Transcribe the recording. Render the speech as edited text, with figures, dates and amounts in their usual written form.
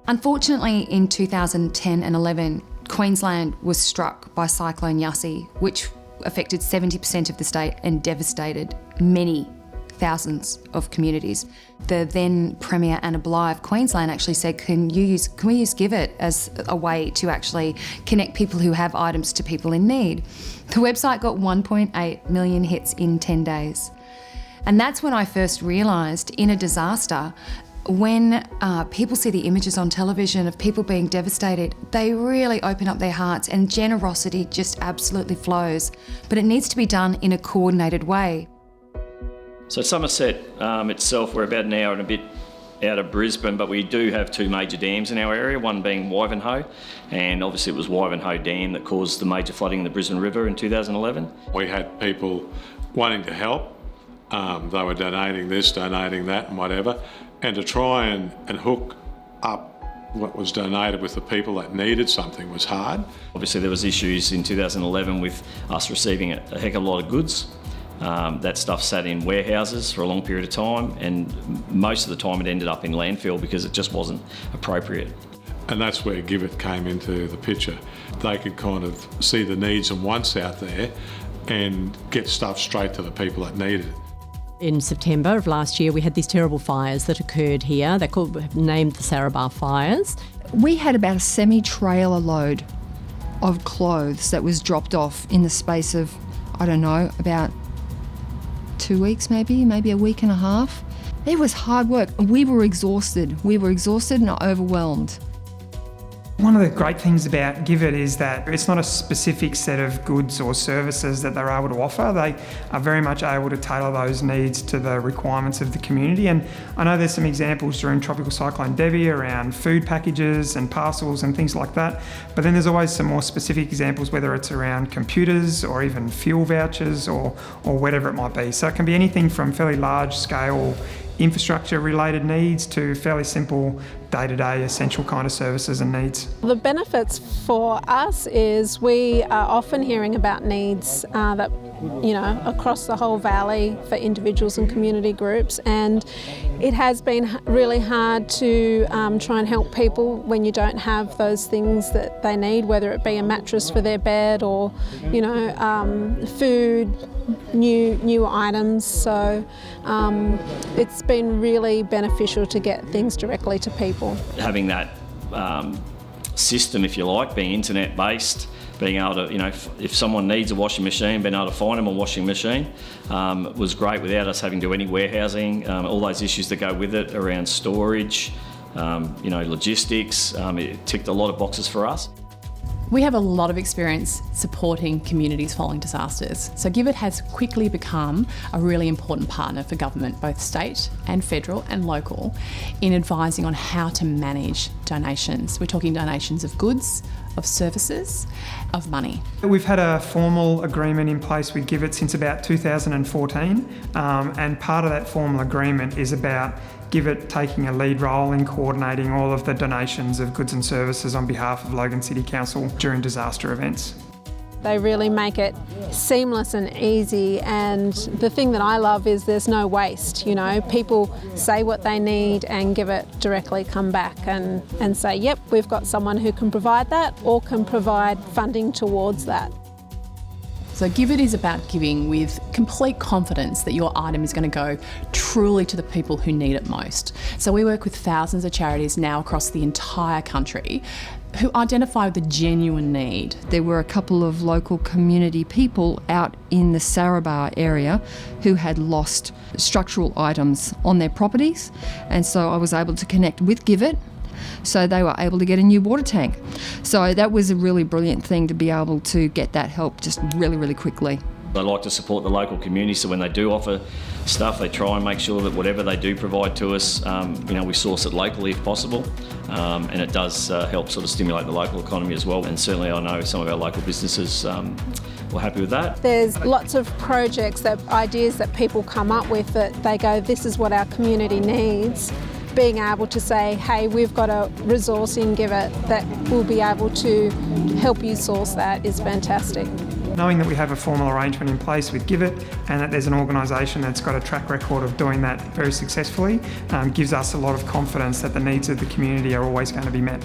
Unfortunately, in 2010 and 11, Queensland was struck by Cyclone Yassi, which affected 70% of the state and devastated many thousands of communities. The then Premier Anna Bligh of Queensland actually said, can we use GIVIT as a way to actually connect people who have items to people in need? The website got 1.8 million hits in 10 days. And that's when I first realised, in a disaster, when people see the images on television of people being devastated, they really open up their hearts and generosity just absolutely flows. But it needs to be done in a coordinated way. So Somerset itself, we're about an hour and a bit out of Brisbane, but we do have two major dams in our area, one being Wivenhoe, and obviously it was Wivenhoe Dam that caused the major flooding in the Brisbane River in 2011. We had people wanting to help. They were donating this, donating that and whatever, and to try and hook up what was donated with the people that needed something was hard. Obviously there was issues in 2011 with us receiving a heck of a lot of goods. That stuff sat in warehouses for a long period of time, and most of the time it ended up in landfill because it just wasn't appropriate. And that's where GIVIT came into the picture. They could kind of see the needs and wants out there and get stuff straight to the people that needed it. In September of last year, we had these terrible fires that occurred here. They're named the Sarabah fires. We had about a semi-trailer load of clothes that was dropped off in the space of, I don't know, about 2 weeks maybe a week and a half. It was hard work. We were exhausted and overwhelmed. One of the great things about GIVIT is that it's not a specific set of goods or services that they're able to offer. They are very much able to tailor those needs to the requirements of the community. And I know there's some examples during Tropical Cyclone Debbie around food packages and parcels and things like that. But then there's always some more specific examples, whether it's around computers or even fuel vouchers or whatever it might be. So it can be anything from fairly large scale infrastructure related needs to fairly simple day-to-day essential kind of services and needs. The benefits for us is we are often hearing about needs that across the whole valley for individuals and community groups, and it has been really hard to try and help people when you don't have those things that they need, whether it be a mattress for their bed or food, new items. So it's been really beneficial to get things directly to people. Having that system, if you like, being internet based, being able to, if someone needs a washing machine, being able to find them a washing machine was great without us having to do any warehousing, all those issues that go with it around storage, logistics. It ticked a lot of boxes for us. We have a lot of experience supporting communities following disasters. So GIVIT has quickly become a really important partner for government, both state and federal and local, in advising on how to manage donations. We're talking donations of goods, of services, of money. We've had a formal agreement in place with GIVIT since about 2014, and part of that formal agreement is about GIVIT taking a lead role in coordinating all of the donations of goods and services on behalf of Logan City Council during disaster events. They really make it seamless and easy, and the thing that I love is there's no waste. People say what they need and GIVIT directly come back and say, yep, we've got someone who can provide that or can provide funding towards that. So GIVIT is about giving with complete confidence that your item is going to go truly to the people who need it most. So we work with thousands of charities now across the entire country who identify the genuine need. There were a couple of local community people out in the Sarabah area who had lost structural items on their properties, and so I was able to connect with GIVIT, so they were able to get a new water tank. So that was a really brilliant thing to be able to get that help just really, really quickly. They like to support the local community, so when they do offer stuff, they try and make sure that whatever they do provide to us, we source it locally if possible, and it does help sort of stimulate the local economy as well. And certainly I know some of our local businesses were happy with that. There's lots of projects, ideas that people come up with that they go, this is what our community needs. Being able to say, hey, we've got a resource in GIVIT that will be able to help you source that is fantastic. Knowing that we have a formal arrangement in place with GIVIT and that there's an organisation that's got a track record of doing that very successfully gives us a lot of confidence that the needs of the community are always going to be met.